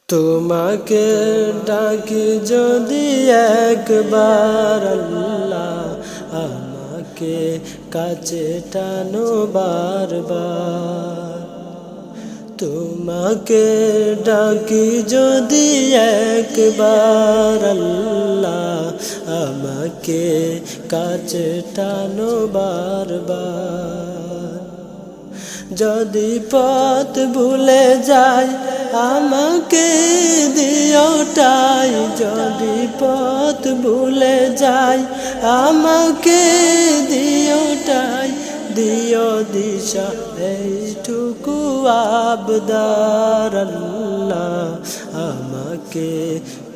তোমাকে ডাকি যদি একবার আল্লাহ, আমাকে কাছে টানো বারবার। তোমাকে ডাকি যদি একবার আল্লাহ, আমাকে কাছে টানো বারবার। যদি পথ ভুলে যাই আমাকে দিওটাই, যদি পথ ভুলে যাই আমাকে দিওটাই, দিও দিশা এইটুকু আবদার আল্লাহ, আমাকে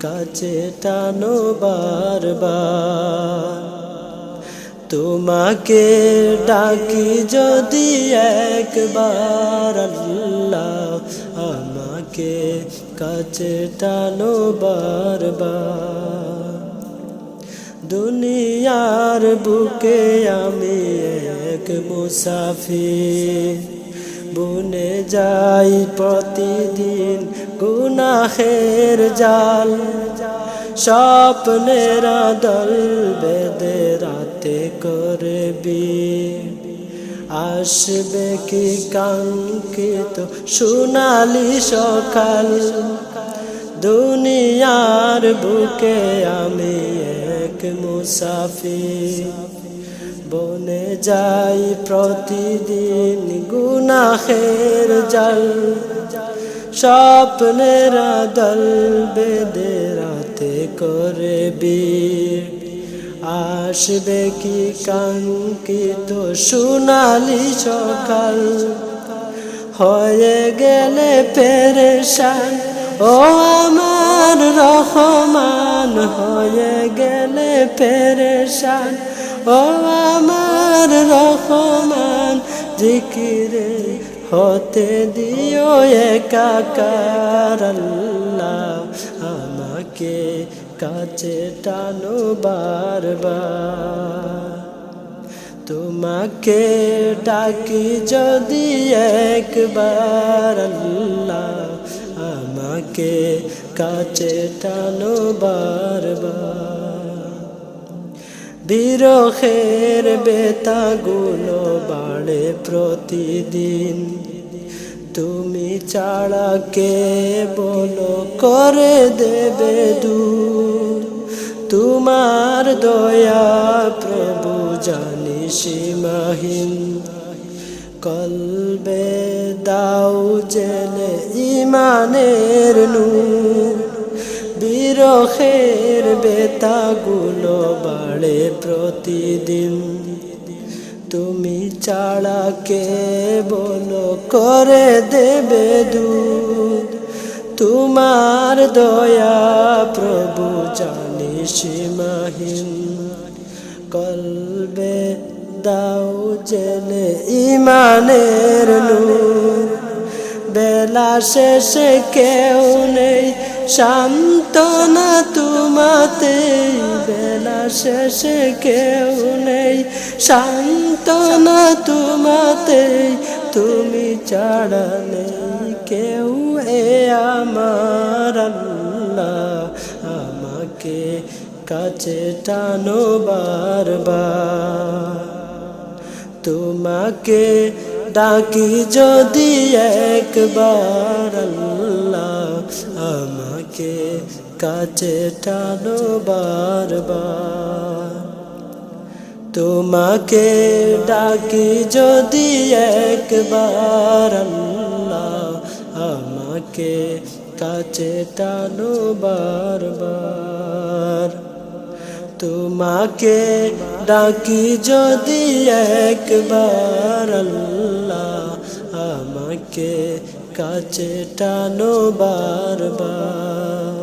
কাছে টানো বারবার। তোমাকে ডাকি যদি একবার আল্লাহ, আমাকে কাছে টানো বারবার। দুনিয়ার বুকে আমি এক মুসাফির, বুনে যাই প্রতিদিন গুনাহের জাল। স্বপ্নের দল বেঁধে রাতে করবি, আসবে কি কাঙ্ক্ষিত সোনালি সকাল। দুনিয়ার বুকে আমি এক মুসাফির, বনে যাই প্রতিদিন গুনাহের জাল। স্বপ্নের দল বেঁধে রাতে করবি, আসবে কি কাঙ্ক্ষিত সোনালি সকাল। হয়ে গেলে পেরেশান ও আমার রহমান, হয়ে গেলে পেরেশান ও আমার রহমান। জিকিরে হতে দিও একাকার আল্লাহ, আমাকে কাছে টানো বারবার। তোমাকে ডাকি যদি একবার আল্লাহ, আমাকে কাছে টানো বারবার। বিরহের বেতাগুলো বাড়ে প্রতিদিন, তুমি ছাড়া কে বলো করে দেবে দূর। তোমার দয়া প্রভু জানি সীমাহীন, কলবে দাও জেলে ইমানের নূর। বিরহের বেতাগুলো বাড়ে প্রতিদিন, তুমি ছাড়া কে বলো করে দেবে দূর। তোমার দয়া প্রভু জানি সীমাহীন, কলবে দাও জেলে ইমানের নূর। বেলা শেষে কেউ নেই সান্ত্বনা তোমাতে, বেলা শেষে কেউ নেই সান্ত্বনা তোমাতে। তুমি ছাড়া নেই কেউ এ আমার আল্লাহ, আমাকে কাছে টানো বারবার। তোমাকে ডাকি যদি একবার আল্লাহ, আমাকে কাছে টানো বারবার। তোমাকে ডাকি যদি একবার আল্লাহ, আমাকে কাছে টানো বারবার। তোমাকে ডাকি যদি একবার আল্লাহ, আমাকে কাছে টানো বারবার।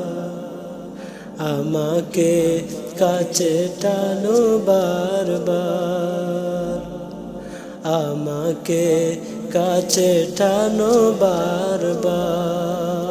আমাকে কাছে টানো বারবার, আমাকে কাছে টানো বারবার।